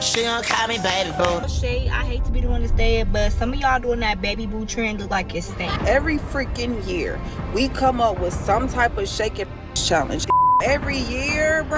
She gon' call me BabyBoo. Shade, I hate to be the one to say it, but some of y'all doing that BabyBoo trend look like it's stink. Every freaking year, we come up with some type of shake it challenge. Every year, bro.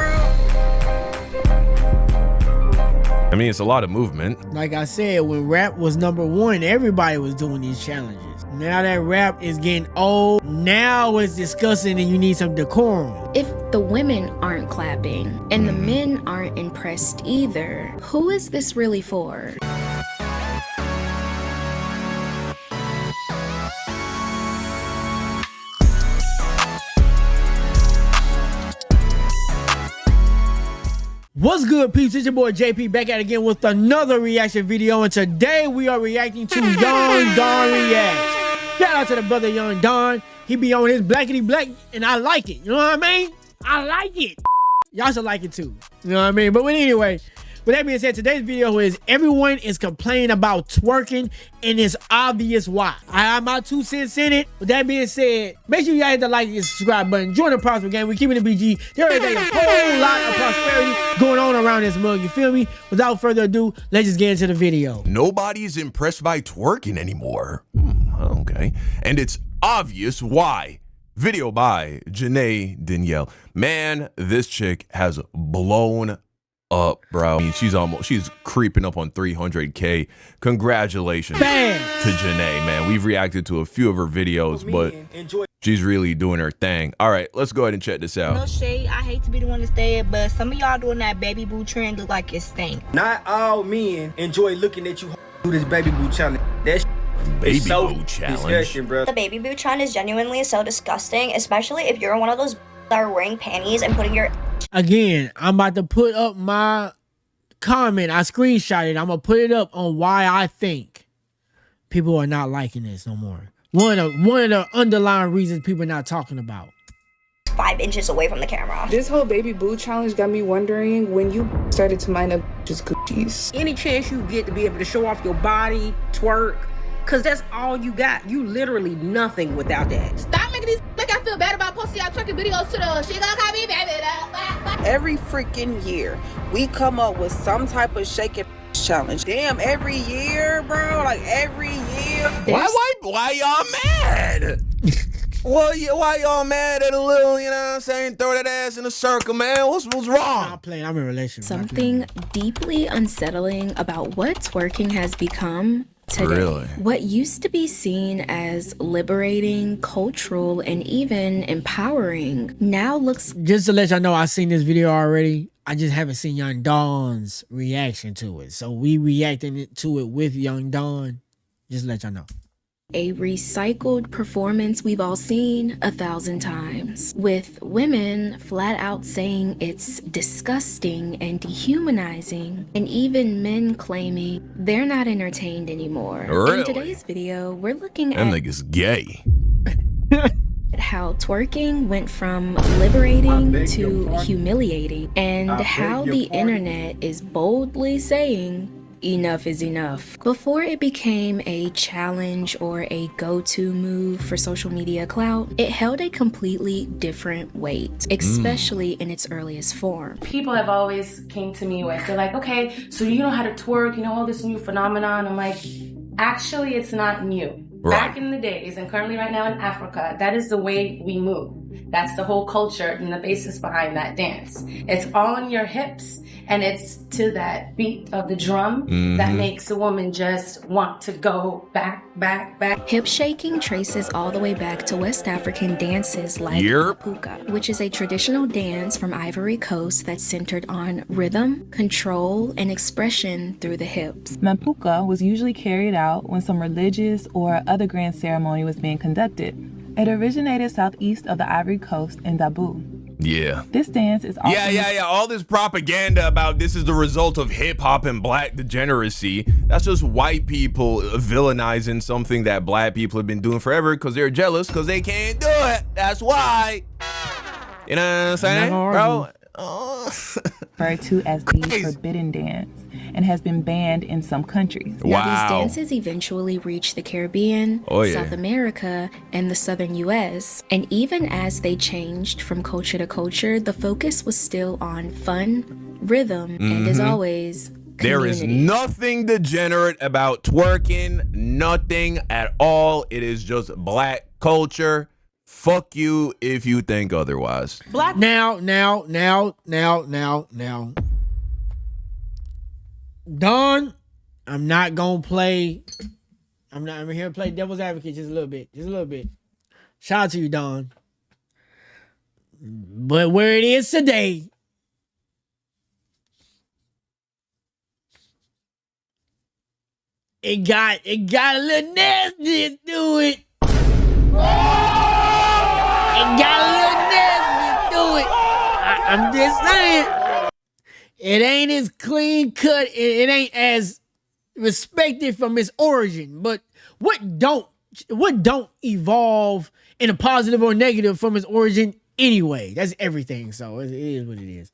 I mean, it's a lot of movement. Like I said, when rap was #1, everybody was doing these challenges. Now that rap is getting old, now it's disgusting and you need some decorum. If the women aren't clapping and the men aren't impressed either, who is this really for? What's good, peeps? It's your boy JP back at it again with another reaction video, and today we are reacting to Young Don Reacts. Shout out to the brother Young Don. He be on his blackity black, and I like it. You know what I mean? I like it. Y'all should like it too. You know what I mean? But anyway, with that being said, today's video is everyone is complaining about twerking, and it's obvious why. I have my 2 cents in it. With that being said, make sure you guys hit the like and subscribe button. Join the prosperous game. We keeping it BG. There is a whole lot of prosperity going on around this mug. You feel me? Without further ado, let's just get into the video. Nobody's impressed by twerking anymore. Okay. And it's obvious why. Video by Janae Daniel. Man, this chick has blown up, bro. I mean, she's creeping up on 300K. Congratulations to Janae, man. We've reacted to a few of her videos, but she's really doing her thing. All right, let's go ahead and check this out. No shade, I hate to be the one to say it, but some of y'all doing that BabyBoo trend look like it's stink. Not all men enjoy looking at you do this BabyBoo challenge. That BabyBoo challenge, bro. The BabyBoo trend is genuinely so disgusting, especially if you're one of those that are wearing panties and putting your... Again, I'm about to put up my comment. I screenshot it. I'm gonna put it up on why I think people are not liking this no more. One of the underlying reasons people are not talking about. 5 inches away from the camera. This whole BabyBoo challenge got me wondering when you started to mind up just coochies. Any chance you get to be able to show off your body, twerk, cause that's all you got. You literally nothing without that. Stop making these like I feel bad about posting y'all twerking videos to the she gonna call me baby. Every freaking year, we come up with some type of shake it challenge. Damn, every year, bro. Like every year. Why y'all mad? Well, why y'all mad at a little, you know what I'm saying? Throw that ass in a circle, man. What's wrong? I'm playing. I'm in a relationship. Something deeply unsettling about what twerking has become today. Really? What used to be seen as liberating, cultural, and even empowering now looks... Just to let y'all know, I've seen this video already. I just haven't seen Young Don's reaction to it. So we reacting to it with Young Don. Just to let y'all know. A recycled performance we've all seen 1,000 times, with women flat out saying it's disgusting and dehumanizing, and even men claiming they're not entertained anymore. Really? In today's video, we're looking Them at niggas gay. how twerking went from liberating to humiliating, and how the internet is boldly saying enough is enough. Before it became a challenge or a go-to move for social media clout, it held a completely different weight, especially in its earliest form. People have always came to me with, they're like, okay, so you know how to twerk, you know, all this new phenomenon. I'm like, actually, it's not new. Right. Back in the days, and currently right now in Africa, that is the way we move. That's the whole culture and the basis behind that dance. It's all on your hips, and it's to that beat of the drum that makes a woman just want to go back, back, back. Hip shaking traces all the way back to West African dances like mapuka, which is a traditional dance from Ivory Coast that's centered on rhythm, control, and expression through the hips. Mapuka was usually carried out when some religious or other grand ceremony was being conducted. It originated southeast of the Ivory Coast in Dabu. Yeah. This dance is also yeah. All this propaganda about this is the result of hip hop and black degeneracy. That's just white people villainizing something that black people have been doing forever because they're jealous because they can't do it. That's why. You know what I'm saying, bro? referred to as the forbidden dance and has been banned in some countries. Now, these dances eventually reached the Caribbean, South America, and the southern U.S. And even as they changed from culture to culture, the focus was still on fun, rhythm, and as always, There is nothing degenerate about twerking, nothing at all. It is just black culture. Fuck you if you think otherwise. Black now. Don, I'm not gonna play. I'm here to play devil's advocate just a little bit. Shout out to you, Don. But where it is today, it got a little nasty to it. I'm just saying, it ain't as clean cut. It ain't as respected from its origin. But what don't evolve in a positive or negative from its origin anyway? That's everything. So it is what it is.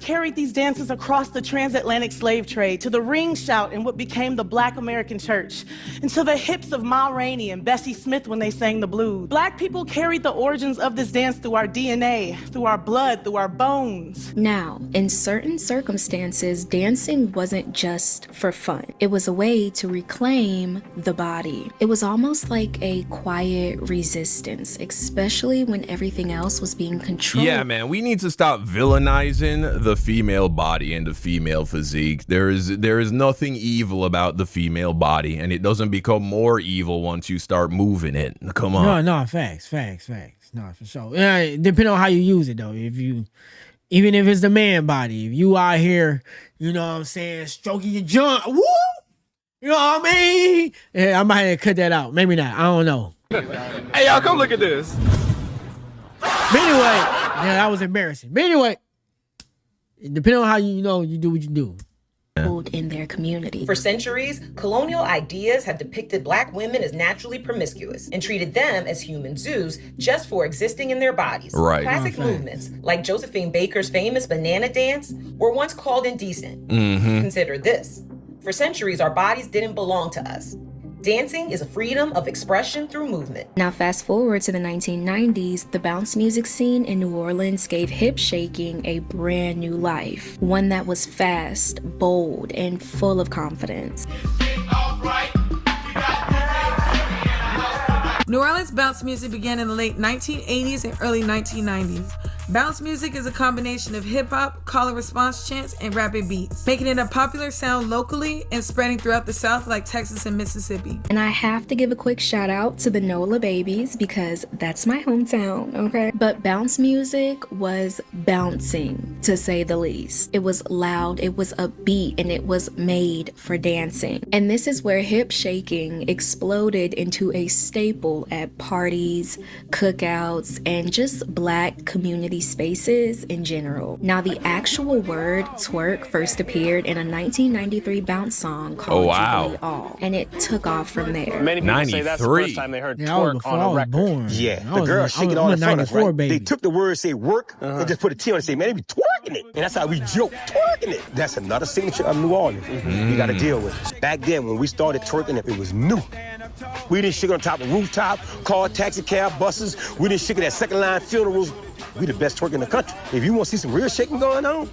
Carried these dances across the transatlantic slave trade to the ring shout in what became the Black American church, and to the hips of Ma Rainey and Bessie Smith when they sang the blues. Black people carried the origins of this dance through our DNA, through our blood, through our bones. Now, in certain circumstances, dancing wasn't just for fun. It was a way to reclaim the body. It was almost like a quiet resistance, especially when everything else was being controlled. Yeah, man, we need to stop villainizing the female body and the female physique. There is nothing evil about the female body, and it doesn't become more evil once you start moving it. Come on. No, facts. No, for sure. Yeah, depending on how you use it though. Even if it's the man body, if you out here, you know what I'm saying, stroking your junk, woo! You know what I mean? Yeah, I might have to cut that out. Maybe not. I don't know. Hey, y'all, come look at this. But anyway, yeah, that was embarrassing. But anyway, depending on how you do what you do. In their community. For centuries, colonial ideas have depicted Black women as naturally promiscuous and treated them as human zoos just for existing in their bodies. Right. Classic movements, like Josephine Baker's famous banana dance, were once called indecent. Consider this. For centuries, our bodies didn't belong to us. Dancing is a freedom of expression through movement. Now fast forward to the 1990s, the bounce music scene in New Orleans gave hip shaking a brand new life. One that was fast, bold, and full of confidence. New Orleans bounce music began in the late 1980s and early 1990s. Bounce music is a combination of hip-hop, call and response chants, and rapid beats, making it a popular sound locally and spreading throughout the South like Texas and Mississippi. And I have to give a quick shout out to the NOLA babies because that's my hometown, okay? But bounce music was bouncing, to say the least. It was loud, it was upbeat, and it was made for dancing. And this is where hip shaking exploded into a staple at parties, cookouts, and just Black community spaces in general. Now, the actual word twerk first appeared in a 1993 bounce song called Jubilee All, and it took off from there. Many people say that's the first time they heard twerk on a record. Born. Yeah, the girl shaking all in front of us, right? They took the word, say work, and just put a T on it and say, man, they be twerking it. And that's how we joke, twerking it. That's another signature of New Orleans we got to deal with. Back then, when we started twerking it was new. We didn't shake it on top of rooftop, car, taxi cab, buses. We didn't shake it at second line funerals. We the best twerk in the country. If you want to see some real shaking going on,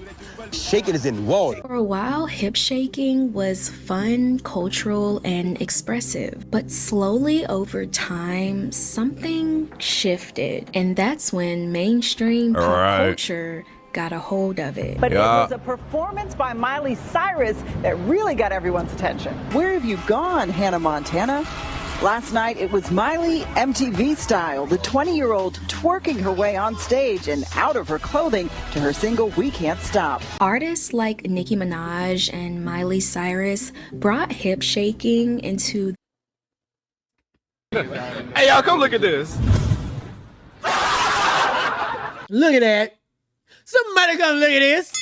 shaking is in New Orleans. For a while, hip shaking was fun, cultural, and expressive. But slowly over time, something shifted. And that's when mainstream pop culture got a hold of it. But it was a performance by Miley Cyrus that really got everyone's attention. Where have you gone, Hannah Montana? Last night, it was Miley MTV style, the 20-year-old twerking her way on stage and out of her clothing to her single, We Can't Stop. Artists like Nicki Minaj and Miley Cyrus brought hip shaking into... Hey, y'all, come look at this. Look at that. Somebody come look at this.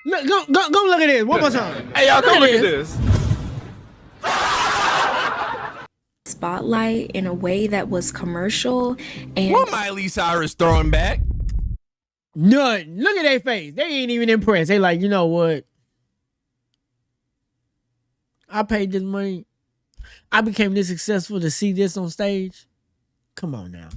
Look, go look at this. One more time. Hey, y'all, come look at this. Spotlight in a way that was commercial and... What Miley Cyrus throwing back? None. Look at their face. They ain't even impressed. They like, you know what? I paid this money. I became this successful to see this on stage. Come on now.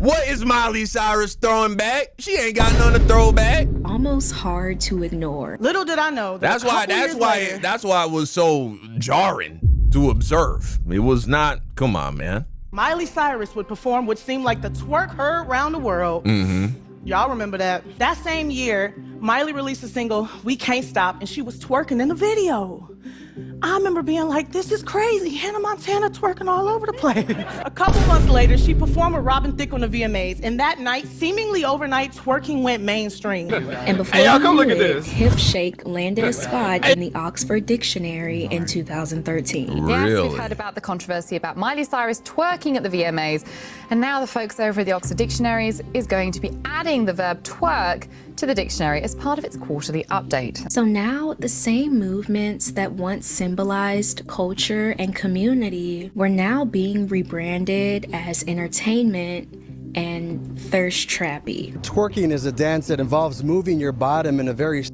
What is Miley Cyrus throwing back? She ain't got none to throw back. Almost hard to ignore. Little did I know. That's why it was so jarring to observe. It was not, come on, man. Miley Cyrus would perform what seemed like the twerk heard round the world. Y'all remember that? That same year, Miley released a single, We Can't Stop, and she was twerking in the video. I remember being like, this is crazy. Hannah Montana twerking all over the place. A couple months later, she performed with Robin Thicke on the VMAs, and that night, seemingly overnight, twerking went mainstream. And before you knew it, Hip Shake landed a spot in the Oxford Dictionary in 2013. Yes, we've heard about the controversy about Miley Cyrus twerking at the VMAs, and now the folks over at the Oxford Dictionaries is going to be adding the verb twerk to the dictionary as part of its quarterly update. So now the same movements that once symbolized culture and community were now being rebranded as entertainment and thirst trappy. Twerking is a dance that involves moving your bottom in a very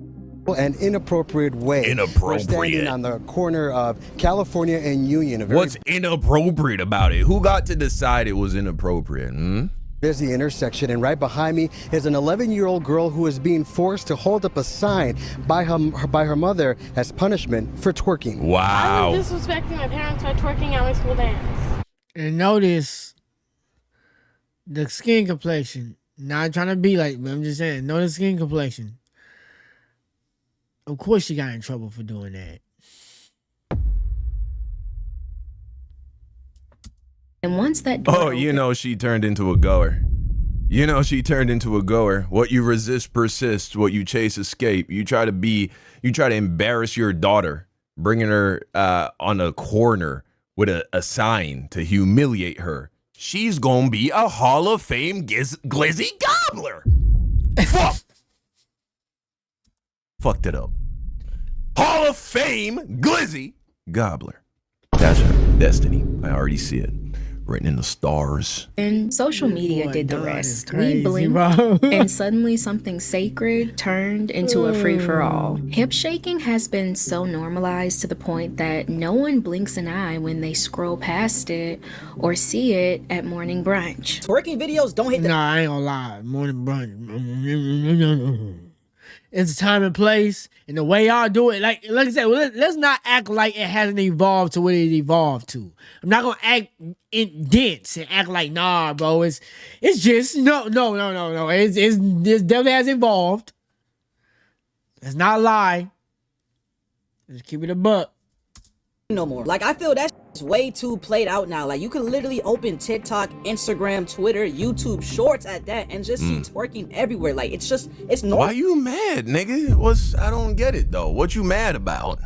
and inappropriate way. We're standing on the corner of California and Union. What's inappropriate about it? Who got to decide it was inappropriate? Busy intersection, and right behind me is an 11-year-old girl who is being forced to hold up a sign by her mother as punishment for twerking. Wow. I was disrespecting my parents by twerking at my school dance. And notice the skin complexion. Not trying to be like, but I'm just saying, notice skin complexion. Of course she got in trouble for doing that. And once that she turned into a goer. She turned into a goer. What you resist persists. What you chase escape. You try to embarrass your daughter, bringing her on a corner with a sign to humiliate her. She's gonna be a Hall of Fame glizzy gobbler. Fucked it up. Hall of Fame glizzy gobbler. That's her destiny. I already see it. Written in the stars. And social media did the rest. Crazy, we blinked, bro. and suddenly something sacred turned into a free-for-all. Hip shaking has been so normalized to the point that no one blinks an eye when they scroll past it or see it at morning brunch. Twerking videos don't hit the... Nah, I ain't gonna lie. Morning brunch. It's time and place, and the way y'all do it, like I said, let's not act like it hasn't evolved to what it evolved to. I'm not gonna act dense and act like, nah, bro. It's just no. It's definitely has evolved. Let's not lie. Let's keep it a buck. No more. Like, I feel that's way too played out now. Like, you can literally open TikTok, Instagram, Twitter, YouTube Shorts at that and just see twerking everywhere. Like, it's normal. Why you mad, nigga? I don't get it though. What you mad about?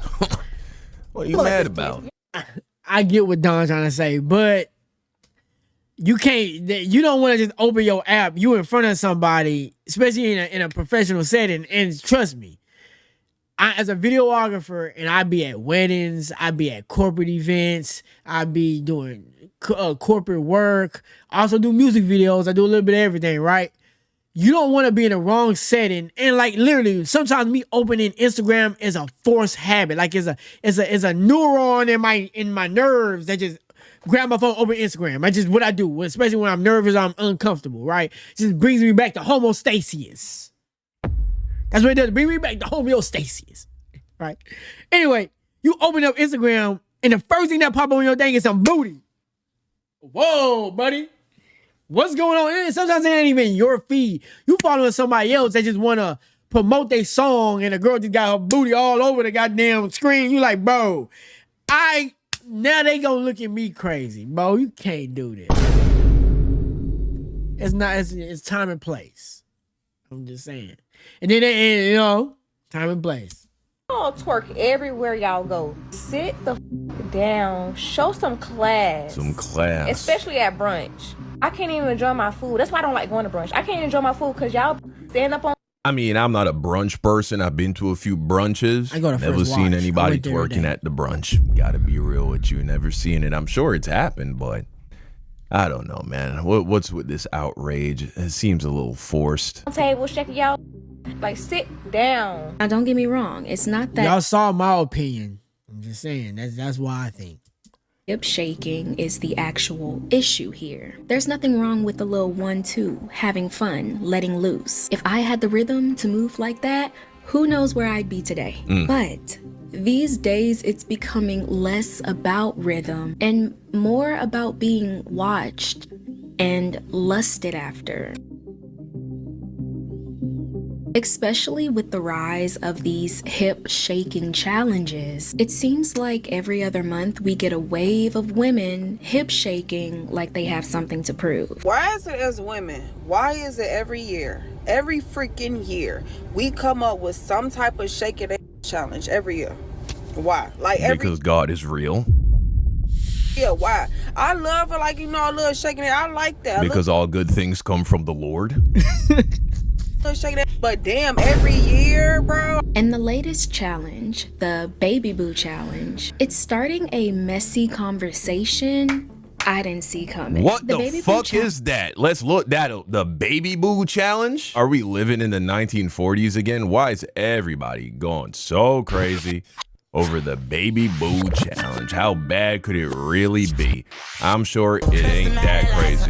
What you mad about? I get what Don's trying to say, but you don't want to just open your app. You in front of somebody, especially in a professional setting, and trust me, as a videographer, and I be at weddings, I be at corporate events, I be doing corporate work, I also do music videos, I do a little bit of everything, right? You don't want to be in the wrong setting, and like literally, sometimes me opening Instagram is a forced habit, like it's a neuron in my nerves that just grab my phone, open Instagram. That's just what I do, especially when I'm nervous, I'm uncomfortable, right? It just brings me back to homostasis. That's what it does. Bring me back to homeostasis, right? Anyway, you open up Instagram, and the first thing that pop up on your thing is some booty. Whoa, buddy. What's going on? And sometimes it ain't even your feed. You following somebody else that just want to promote their song, and the girl just got her booty all over the goddamn screen. You like, bro, now they gonna look at me crazy. Bro, you can't do this. It's time and place. I'm just saying. And then, time and place. Y'all twerk everywhere y'all go. Sit the down. Show some class. Especially at brunch. I can't even enjoy my food. That's why I don't like going to brunch. I can't enjoy my food because y'all stand up on... I mean, I'm not a brunch person. I've been to a few brunches. I go to Never seen anybody twerking at the brunch. Gotta be real with you. Never seen it. I'm sure it's happened, but I don't know, man. What's with this outrage? It seems a little forced. Table, shaking y'all. Like, sit down. Now, don't get me wrong. It's not that... Y'all saw my opinion. I'm just saying. That's why I think. Hip shaking is the actual issue here. There's nothing wrong with the little 1-2, having fun, letting loose. If I had the rhythm to move like that, who knows where I'd be today. But these days, it's becoming less about rhythm and more about being watched and lusted after. Especially with the rise of these hip shaking challenges, it seems like every other month we get a wave of women hip shaking like they have something to prove. Why is it as women? Why is it every year? Every freaking year, we come up with some type of shaking challenge every year. Why? Because God is real. Yeah, why? I love it, like, you know, I love shaking it. I like that. Because all good things come from the Lord. But damn, every year, bro. And the latest challenge, the BabyBoo challenge, it's starting a messy conversation I didn't see coming. What the fuck is that? Let's look that up. The BabyBoo challenge? Are we living in the 1940s again? Why is everybody going so crazy over the BabyBoo challenge? How bad could it really be? I'm sure it ain't that crazy.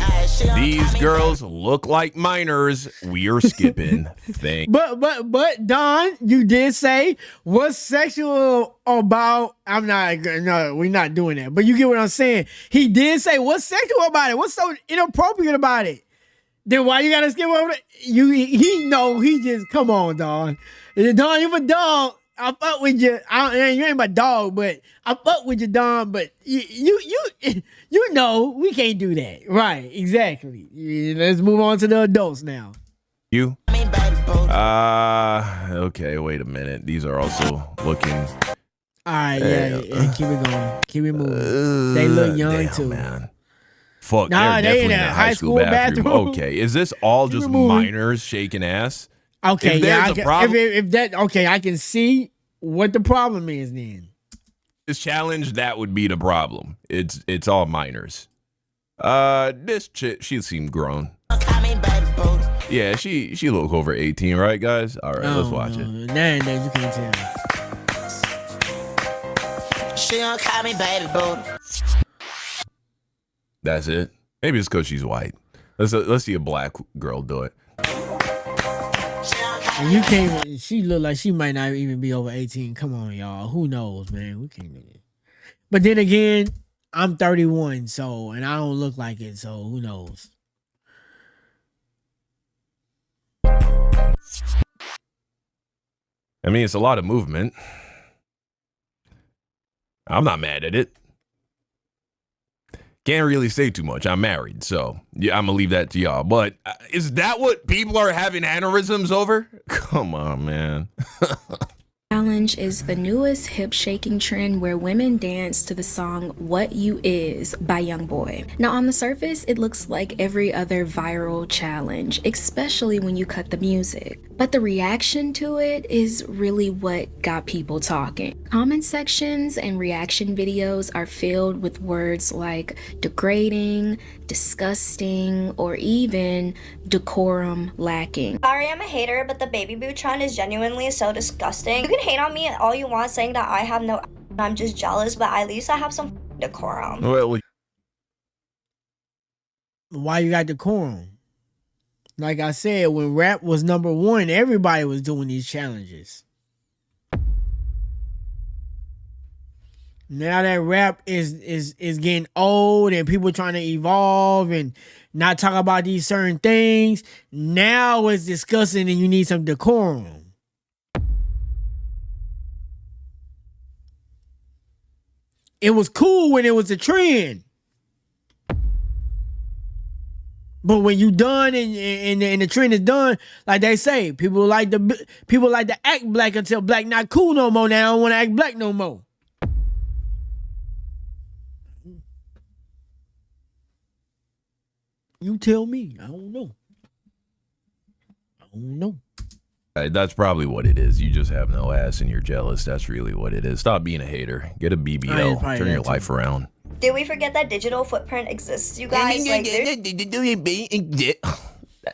These girls look like minors. We are skipping things. But Don, you did say what's sexual about. No, we're not doing that. But you get what I'm saying. He did say what's sexual about it. What's so inappropriate about it? Then why you gotta skip over it? He just come on, Don. Don, you a dog. I fuck with you. You ain't my dog, but I fuck with you, Don. But you know we can't do that, right? Exactly. Let's move on to the adults now. You? Okay. Wait a minute. These are also looking. All right, yeah. Keep it going. Keep it moving. They look young too, man. Fuck. Nah, they're they in definitely a high school bathroom. Okay. Is this all just minors shaking ass? Okay, If I can see what the problem is then. This challenge, that would be the problem. It's all minors. This chick, she seemed grown. Yeah, she look over 18, right, guys? All right, let's watch it. Nah, you can't tell. She don't call me baby boo. That's it. Maybe it's because she's white. Let's see a black girl do it. And you can't. She look like she might not even be over 18. Come on, y'all. Who knows, man? We can't do it. But then again, I'm 31, and I don't look like it. So who knows? I mean, it's a lot of movement. I'm not mad at it. Can't really say too much. I'm married, so yeah, I'm gonna leave that to y'all. But is that what people are having aneurysms over? Come on, man. Challenge is the newest hip shaking trend where women dance to the song What You Is by YoungBoy. Now on the surface, it looks like every other viral challenge, especially when you cut the music. But the reaction to it is really what got people talking. Comment sections and reaction videos are filled with words like degrading, disgusting, or even decorum lacking. Sorry, I'm a hater, but the BabyBoo trend is genuinely so disgusting. You can hate on me all you want, saying that I have no I'm just jealous, but at least I have some decorum. Well, why you got decorum? Like I said, when rap was number one, everybody was doing these challenges. Now that rap is getting old and people trying to evolve and not talk about these certain things, now it's discussing and you need some decorum. It was cool when it was a trend. But when you done and the trend is done, like they say, people like to act black until black not cool no more. Now they don't want to act black no more. You tell me. I don't know. That's probably what it is. You just have no ass and you're jealous. That's really what it is. Stop being a hater. Get a BBL. Turn your life around. Did we forget that digital footprint exists, you guys? Like,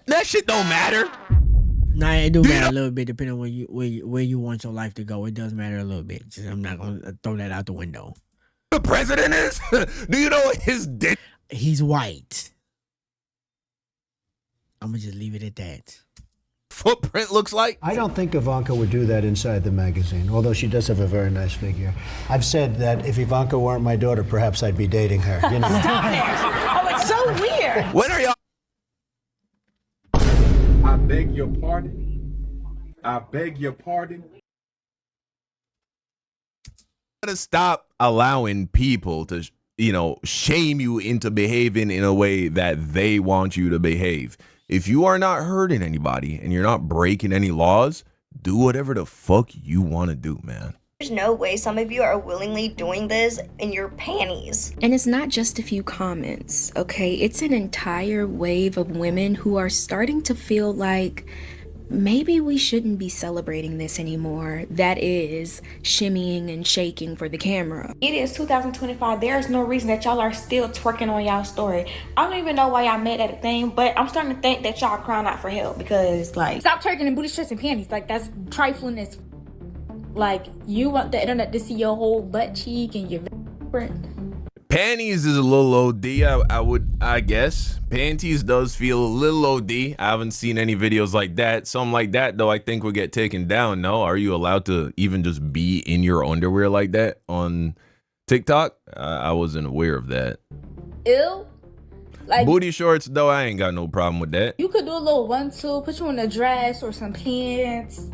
that shit don't matter. Nah, it do matter a little bit depending on where you want your life to go. It does matter a little bit. I'm not gonna throw that out the window. the president is? Do you know what his dick? He's white. I'm gonna just leave it at that. Footprint looks like? I don't think Ivanka would do that inside the magazine, although she does have a very nice figure. I've said that if Ivanka weren't my daughter, perhaps I'd be dating her. You know? Stop it! Oh, it's so weird. When are y'all? I beg your pardon. I beg your pardon. Gotta stop allowing people to, shame you into behaving in a way that they want you to behave. If you are not hurting anybody and you're not breaking any laws, do whatever the fuck you want to do, man. There's no way some of you are willingly doing this in your panties. And it's not just a few comments, okay? It's an entire wave of women who are starting to feel like maybe we shouldn't be celebrating this anymore. That is shimmying and shaking for the camera. It is 2025. There is no reason that y'all are still twerking on y'all story. I don't even know why y'all made that a thing, but I'm starting to think that y'all crying out for help because, like, Stop twerking in booty shorts and panties. Like, that's trifling as like, you want the internet to see your whole butt cheek and your print. Panties is a little OD, I guess. Panties does feel a little OD. I haven't seen any videos like that. Something like that, though, I think will get taken down. No, are you allowed to even just be in your underwear like that on TikTok? I wasn't aware of that. Ew. Like, booty shorts, though, I ain't got no problem with that. you could do a little 1-2, put you in a dress or some pants,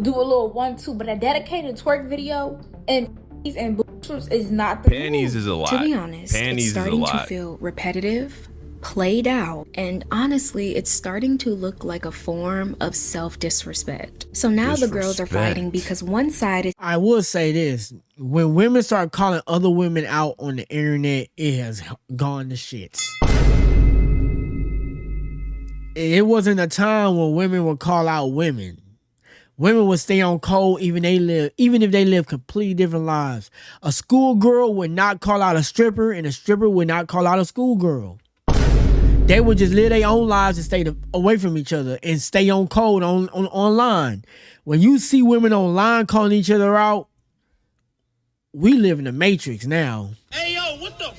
do a little 1-2, but a dedicated twerk video and booty shorts is not the Panties is a lot. To be honest, Panties it's starting is a lot. to feel repetitive, played out, and honestly, it's starting to look like a form of self-disrespect. So now the girls are fighting because one side is— I will say this. When women start calling other women out on the internet, it has gone to shit. It wasn't a time when women would call out women. Women would stay on code even if they live completely different lives. A schoolgirl would not call out a stripper, and a stripper would not call out a schoolgirl. They would just live their own lives and stay away from each other and stay on code online. When you see women online calling each other out, we live in the Matrix now. Hey, yo, what the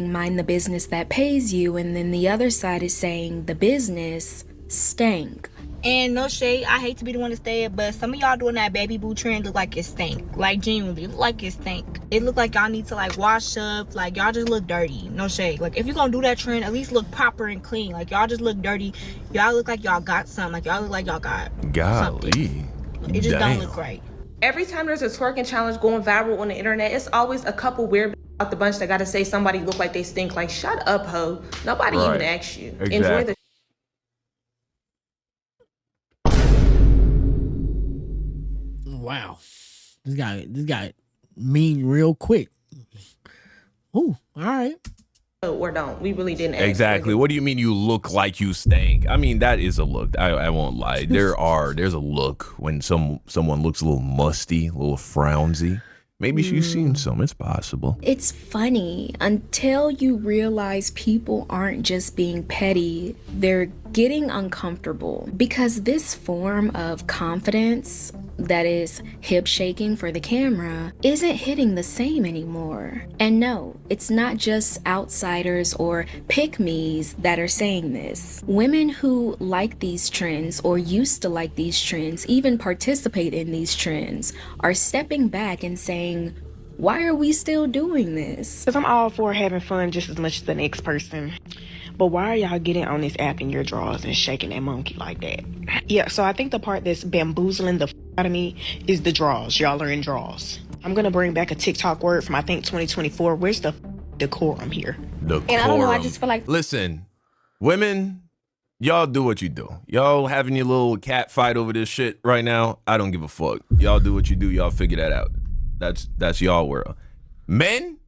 mind the business that pays you, and then the other side is saying the business stank. And no shade, I hate to be the one to say it, but some of y'all doing that BabyBoo trend look like it stink. Like, genuinely, look like it stink. It look like y'all need to, like, wash up. Like, y'all just look dirty. No shade. Like, if you're gonna do that trend, at least look proper and clean. Like, y'all just look dirty. Y'all look like y'all got something. Like, y'all look like y'all got Golly. something. It just don't look right. Every time there's a twerking challenge going viral on the internet, it's always a couple weird out the bunch that gotta say somebody look like they stink. Like, shut up, ho. Nobody even asked you. Exactly. Enjoy the Wow. This guy mean real quick. Ooh, all right. or don't. We really didn't ask. Exactly. What do you mean you look like you stank? I mean, that is a look. I won't lie. There's a look when someone looks a little musty, a little frownsy. Maybe she's seen some. It's possible. It's funny until you realize people aren't just being petty. They're getting uncomfortable because this form of confidence that is hip shaking for the camera isn't hitting the same anymore. And no, it's not just outsiders or pick-me's that are saying this. Women who like these trends or used to like these trends, even participate in these trends, are stepping back and saying, why are we still doing this? Because I'm all for having fun just as much as the next person. But why are y'all getting on this app in your drawers and shaking that monkey like that? Yeah, so I think the part that's bamboozling the out of me is the draws. Y'all are in draws. I'm going to bring back a TikTok word from, I think, 2024. Where's the decorum here? Decorum. And I don't know, I just feel like... Listen, women, y'all do what you do. Y'all having your little cat fight over this shit right now. I don't give a fuck. Y'all do what you do. Y'all figure that out. That's y'all world. Men,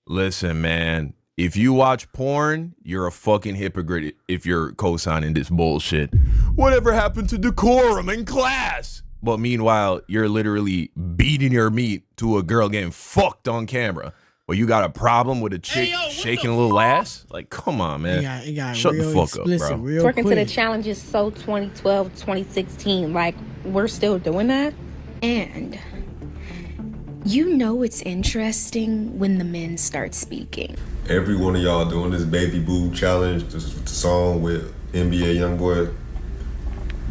listen, man. If you watch porn, you're a fucking hypocrite if you're co-signing this bullshit. Whatever happened to decorum in class? But meanwhile, you're literally beating your meat to a girl getting fucked on camera. Well, you got a problem with a chick shaking a little ass? Like, come on, man. It got Shut the fuck up, bro. Twerking to the challenge is so 2012, 2016. Like, we're still doing that? And You know it's interesting when the men start speaking. Every one of y'all doing this BabyBoo challenge, this song with NBA YoungBoy,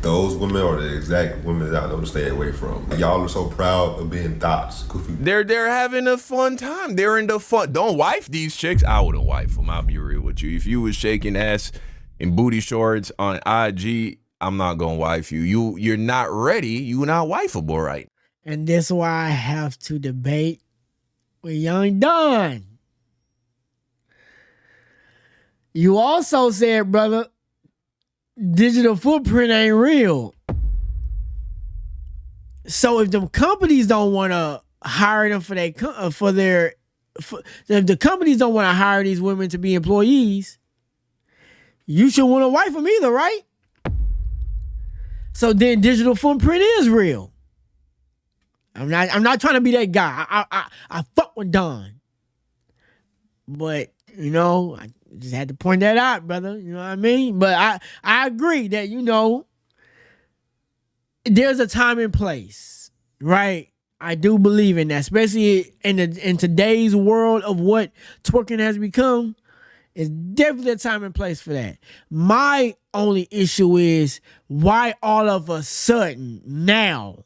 those women are the exact women that I know to stay away from. Y'all are so proud of being thoughts. They're having a fun time. They're in the fun. Don't wife these chicks. I wouldn't wife them. I'll be real with you. If you was shaking ass in booty shorts on IG, I'm not gonna wife you. You're not ready. You're not wifeable, right? And that's why I have to debate with Young Don. You also said, brother, digital footprint ain't real. So if the companies don't want to hire them if the companies don't want to hire these women to be employees, you should want to wife them either, right? So then digital footprint is real. I'm not trying to be that guy. I fuck with Don. But, you know, I just had to point that out, brother. You know what I mean? But I agree that, you know, there's a time and place, right? I do believe in that, especially in today's world of what twerking has become. It's definitely a time and place for that. My only issue is why all of a sudden now?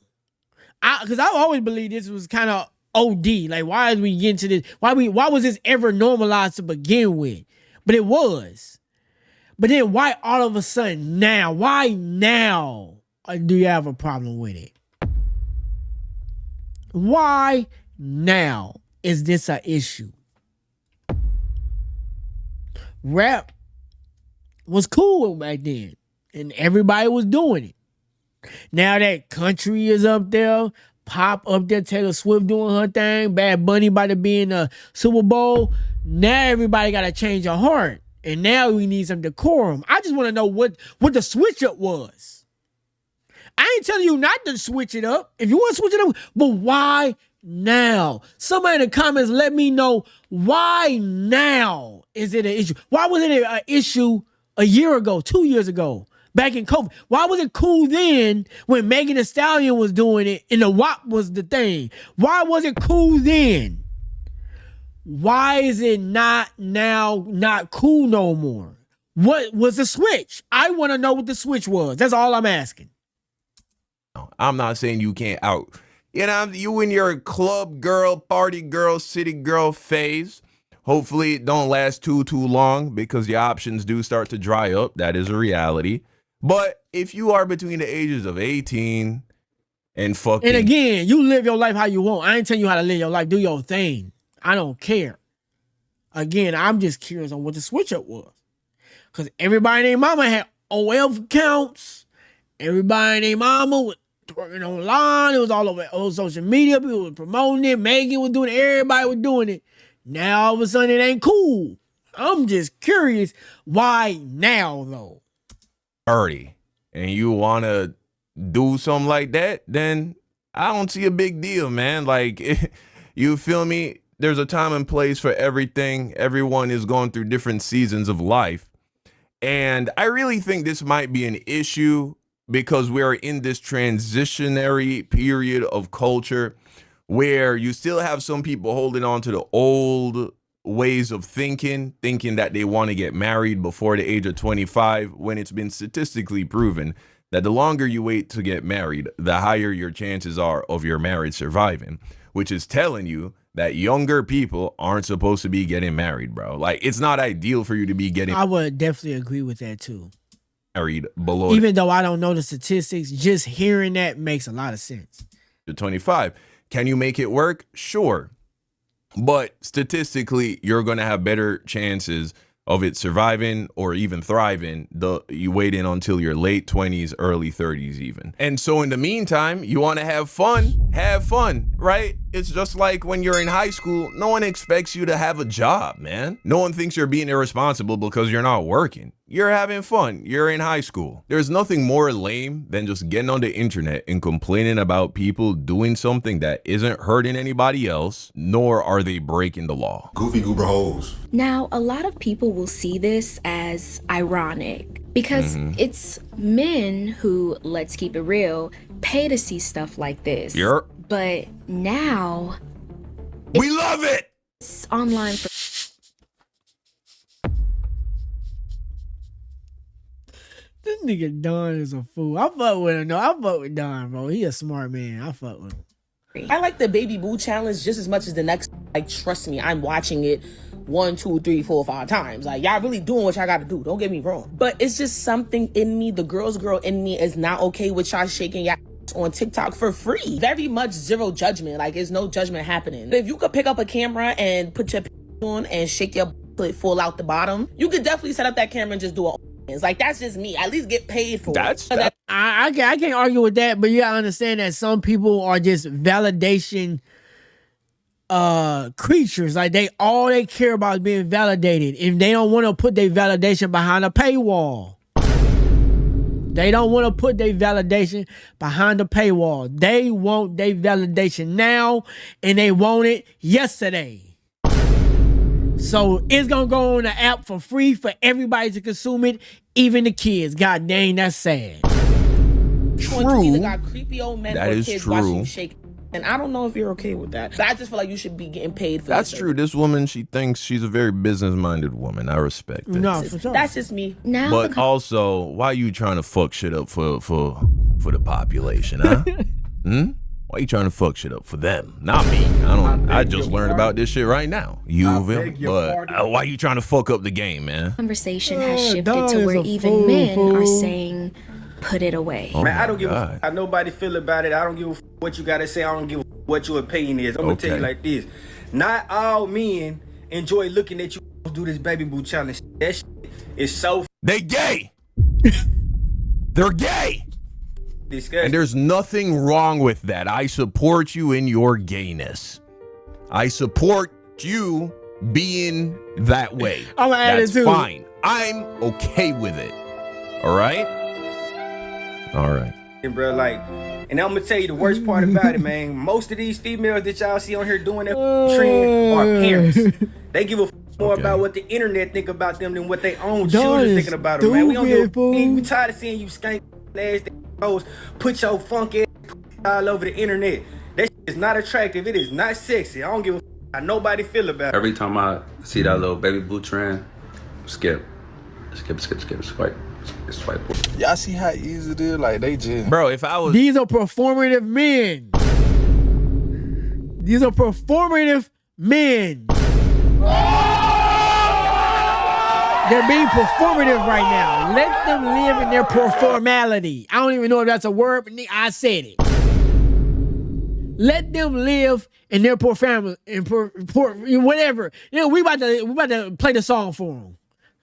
Because I've always believed this was kind of OD. Like, why is we getting to this? Why was this ever normalized to begin with? But it was. But then why all of a sudden now? Why now do you have a problem with it? Why now is this an issue? Rap was cool back then, and everybody was doing it. Now that country is up there, pop up there, Taylor Swift doing her thing, Bad Bunny about to be in the Super Bowl, now everybody got to change their heart. And now we need some decorum. I just want to know what the switch up was. I ain't telling you not to switch it up. If you want to switch it up, but why now? Somebody in the comments let me know, why now is it an issue? Why wasn't it an issue a year ago, 2 years ago, back in COVID? Why was it cool then when Megan Thee Stallion was doing it and the WAP was the thing? Why was it cool then? Why is it not now not cool no more? What was the switch? I want to know what the switch was. That's all I'm asking. I'm not saying you can't out. You know, you in your club girl, party girl, city girl phase. Hopefully it don't last too long because your options do start to dry up. That is a reality. But if you are between the ages of 18 and fucking... And again, you live your life how you want. I ain't telling you how to live your life. Do your thing. I don't care. Again, I'm just curious on what the switch up was. Because everybody and their mama had OF accounts. Everybody and their mama was twerking online. It was all over social media. People were promoting it. Megan was doing it. Everybody was doing it. Now all of a sudden it ain't cool. I'm just curious why now though. 30 and you want to do something like that, then I don't see a big deal, man. Like, you feel me? There's a time and place for everything. Everyone is going through different seasons of life. And I really think this might be an issue because we're in this transitionary period of culture where you still have some people holding on to the old ways of thinking that they want to get married before the age of 25, when it's been statistically proven that the longer you wait to get married, the higher your chances are of your marriage surviving, which is telling you that younger people aren't supposed to be getting married, bro. Like, it's not ideal for you to be getting... I would definitely agree with that too. Married below... Even though I don't know the statistics, just hearing that makes a lot of sense. To 25. Can you make it work? Sure. But statistically, you're going to have better chances of it surviving or even thriving you wait in until your late 20s, early 30s even. And so in the meantime, you want to have fun, right? It's just like when you're in high school, no one expects you to have a job, man. No one thinks you're being irresponsible because you're not working. You're having fun. You're in high school. There's nothing more lame than just getting on the internet and complaining about people doing something that isn't hurting anybody else, nor are they breaking the law. Goofy goober hoes. Now, a lot of people will see this as ironic because it's men who, let's keep it real, pay to see stuff like this. Yep. But now We love it. It's online for This nigga Don is a fool. I fuck with him. No, I fuck with Don, bro. He a smart man. I fuck with him. I like the BabyBoo challenge just as much as the next. Like, trust me, I'm watching it 1, 2, 3, 4, 5 times. Like, y'all really doing what y'all gotta do. Don't get me wrong. But it's just something in me, the girl in me is not okay with y'all shaking y'all on TikTok for free. Very much zero judgment. Like, there's no judgment happening. If you could pick up a camera and put your on and shake your butt full out the bottom, you could definitely set up that camera and just do it. It's like, that's just me. At least get paid for it. I can't argue with that, but you gotta understand that some people are just validation creatures. Like, all they care about is being validated, and they don't want to put their validation behind a paywall. They don't want to put their validation behind the paywall. They want their validation now, and they want it yesterday. So it's gonna go on the app for free for everybody to consume it, even the kids. God dang, that's sad. True. You got creepy old men That or is kids true. watching you shake. And I don't know if you're okay with that. But I just feel like you should be getting paid for That's this. true. This woman, she thinks she's a very business-minded woman. I respect it. No, for sure. That's just me. now. But also, why you trying to fuck shit up for the population, huh? Why you trying to fuck shit up for them? Not me. I just learned about this shit right now. You feel? But why you trying to fuck up the game, man? Conversation has shifted to where even men are saying, put it away. Oh Man, I don't give God. a f- how nobody feel about it. I don't give a f- what you gotta say. I don't give a f- what your opinion is. I'm gonna tell you like this. Not all men enjoy looking at you do this BabyBoo challenge. That shit is so They gay. They're gay. disgusting. And there's nothing wrong with that. I support you in your gayness. I support you being that way. I'm gonna add That's it too. fine. I'm okay with it. All right? All right. Bro, like, and I'm gonna tell you the worst part about it, man. Most of these females that y'all see on here doing that trend are parents. They give a f- more about what the internet think about them than what their own children thinking about them, man. We don't give a f- we tired of seeing you skank ass hoes put your funky ass all over the internet. That shit is not attractive. It is not sexy. I don't give a f- how nobody feel about it. Every time I see that little BabyBoo trend, skip. It's white. Y'all see how easy it is? Like, they just... Bro, if I was... These are performative men. These are performative men. They're being performative right now. Let them live in their performality. I don't even know if that's a word, but I said it. Let them live in their whatever. You know, we about to play the song for them.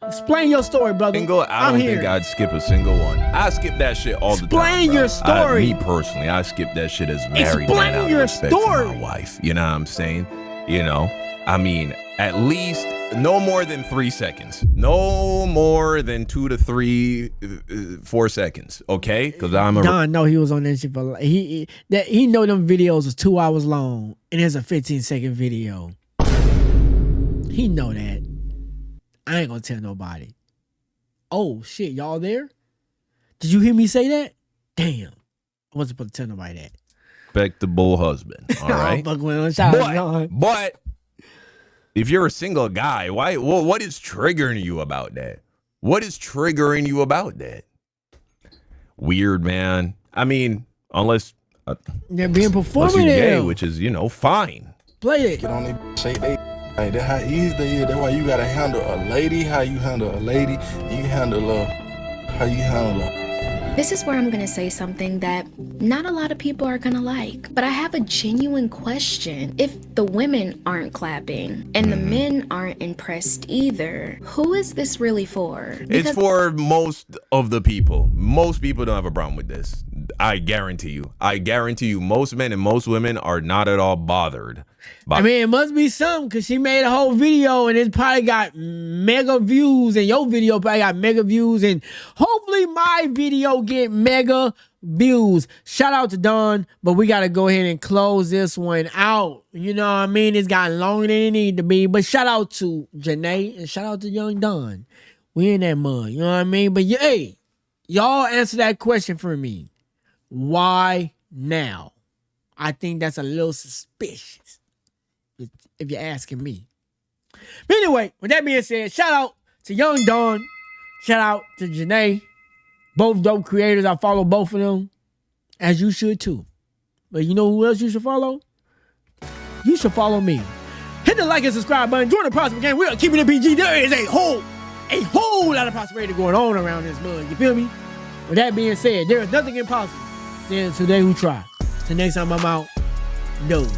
Explain your story, brother. I don't think I'd skip a single one. I skip that shit all the time. Explain your story. Me personally, I skip that shit as married Explain man out of your respect for story. my wife. You know what I'm saying? You know, I mean, at least no more than 3 seconds. No more than 2 to 3, 4 seconds. Okay? Because I'm a Don know he was on that shit for he know them videos was 2 hours long and there's a 15-second video. He know that. I ain't gonna tell nobody. Oh shit, y'all there? Did you hear me say that? Damn. I wasn't supposed to tell nobody that. respectable husband. All right. But if you're a single guy, what is triggering you about that? What is triggering you about that? Weird, man. I mean, unless they're being unless you're gay, performative. which is, fine. Play it. Get on their shake they. Like, that's how easy they is. That's why you gotta handle a lady how you handle a lady. You handle how you handle This is where I'm gonna say something that not a lot of people are gonna like, but I have a genuine question. If the women aren't clapping and the men aren't impressed either, who is this really for? It's for most of the people. Most people don't have a problem with this. I guarantee you. Most men and most women are not at all bothered. I mean, it must be something because she made a whole video and it probably got mega views, and your video probably got mega views, and hopefully my video get mega views. Shout out to Dawn, but we got to go ahead and close this one out. You know what I mean? It's gotten longer than it needed to be, but shout out to Janae and shout out to young Dawn. We in that mud, you know what I mean? But hey, y'all answer that question for me. Why now? I think that's a little suspicious. if you're asking me. But anyway, with that being said, shout out to Young Dawn. Shout out to Janae. Both dope creators. I follow both of them, as you should too. But you know who else you should follow? You should follow me. Hit the like and subscribe button. Join the prosperity game. We are keeping it PG. There is a whole lot of prosperity going on around this mug. You feel me? With that being said, there is nothing impossible. Then today we try. Till next time I'm out. Dose.